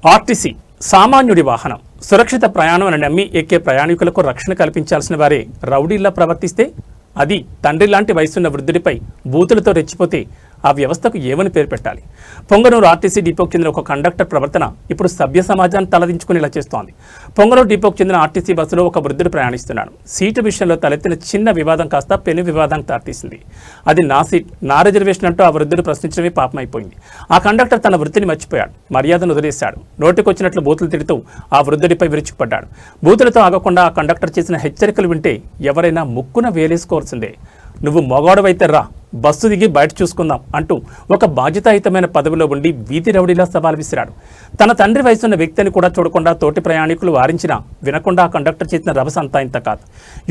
RTC సామాన్యుడి వాహనం. సురక్షిత ప్రయాణం అని నమ్మి ఎక్కే ప్రయాణికులకు రక్షణ కల్పించాల్సిన వారే రౌడీల్లా ప్రవర్తిస్తే, అది తండ్రి లాంటి వయసున్న వృద్ధుడిపై బూతులతో రెచ్చిపోతే ఆ వ్యవస్థకు ఏమని పేరు పెట్టాలి? పొంగనూరు ఆర్టీసీ డిపోకు చెందిన ఒక కండక్టర్ ప్రవర్తన ఇప్పుడు సభ్య సమాజాన్ని తలదించుకునేలా చేస్తోంది. పొంగనూరు డిపోకు చెందిన ఆర్టీసీ బస్సులో ఒక వృద్ధుడు ప్రయాణిస్తున్నాడు. సీటు విషయంలో తలెత్తిన చిన్న వివాదం కాస్త పెను వివాదానికి దారితీసింది. అది నా సీట్, నా రిజర్వేషన్ అంటూ ఆ వృద్ధుడు ప్రశ్నించడమే పాపమైపోయింది. ఆ కండక్టర్ తన వృత్తిని మర్చిపోయాడు, మర్యాదను వదిలేశాడు. నోటికొచ్చినట్లు బూతులు తిడుతూ ఆ వృద్ధుడిపై విరుచుకుపడ్డాడు. బూతులతో ఆగకుండా ఆ కండక్టర్ చేసిన హెచ్చరికలు వింటే ఎవరైనా ముక్కున వేలేసుకోవాల్సిందే. నువ్వు మొగాడవైతే రా, బస్సు దిగి బయట చూసుకుందాం అంటూ ఒక బాధ్యతాయుతమైన పదవిలో ఉండి వీధి రౌడీలా సవాల్ విసిరాడు. తన తండ్రి వయసున్న వ్యక్తిని కూడా చూడకుండా తోటి ప్రయాణికులు వారించినా వినకుండా ఆ కండక్టర్ చేసిన రభస అంతా ఇంత కాదు.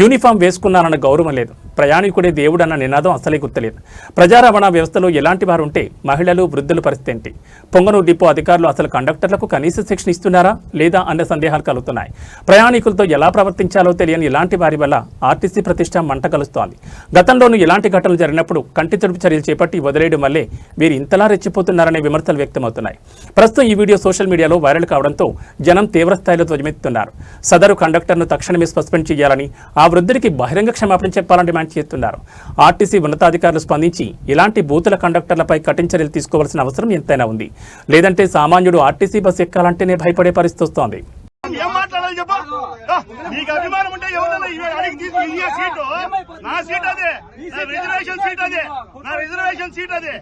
యూనిఫామ్ వేసుకున్నారన్న గౌరవం లేదు, ప్రయాణికుడే దేవుడు అన్న నినాదం అసలే గుర్తులేదు. ప్రజా రవాణా వ్యవస్థలో ఎలాంటి వారు ఉంటే మహిళలు, వృద్ధుల పరిస్థితి ఏంటి? పొంగనూరు డిపో అధికారులు అసలు కండక్టర్లకు కనీస శిక్షణ ఇస్తున్నారా లేదా అన్న సందేహాలు కలుగుతున్నాయి. ప్రయాణికులతో ఎలా ప్రవర్తించాలో తెలియని ఇలాంటి వారి వల్ల ఆర్టీసీ ప్రతిష్ట మంట కలుస్తోంది. గతంలోనూ ఇలాంటి ఘటనలు జరిగినప్పుడు కంటి తుడుపు చర్యలు చేపట్టి వదిలేయడం వల్లే వీరు ఇంతలా రెచ్చిపోతున్నారనే విమర్శలు వ్యక్తమవుతున్నాయి. ప్రస్తుతం ఈ వీడియో సోషల్ మీడియాలో వైరల్ కావడంతో జనం తీవ్రస్థాయిలో ధ్వజమెత్తుతున్నారు. సదరు కండక్టర్ను తక్షణమే సస్పెండ్ చేయాలని, ఆ వృద్ధుడికి బహిరంగ క్షమాపణ చెప్పాలని డిమాండ్ చేస్తున్నారు. ఆర్టీసీ ఉన్నతాధికారులు స్పందించి ఇలాంటి బూతుల కండక్టర్లపై కఠిన చర్యలు తీసుకోవాల్సిన అవసరం ఎంతైనా ఉంది. లేదంటే సామాన్యుడు ఆర్టీసీ బస్సు ఎక్కాలంటేనే భయపడే పరిస్థితి వస్తోంది. ఏం మాట్లాడాలి చెప్ప? నీకు అభిమానం ఉంటే ఎవరైనా సీటు, నా సీట్ అదే, నా రిజర్వేషన్ సీట్ అదే, నా రిజర్వేషన్ సీట్ అదే.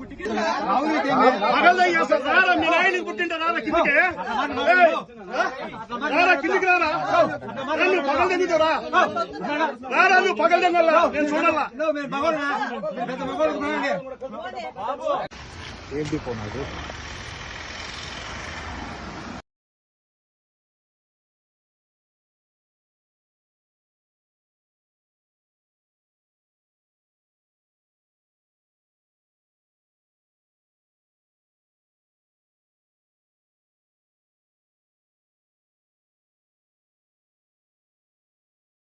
రారా మీ నాయనకి పుట్టింటే రారా కిందికి, రారా కిందికి రారా, నువ్వు పగలు తెంగుతారా, రారా నువ్వు పగలు తెంగల్లా, నేను చూడాలా. ఏంటి పోనాడు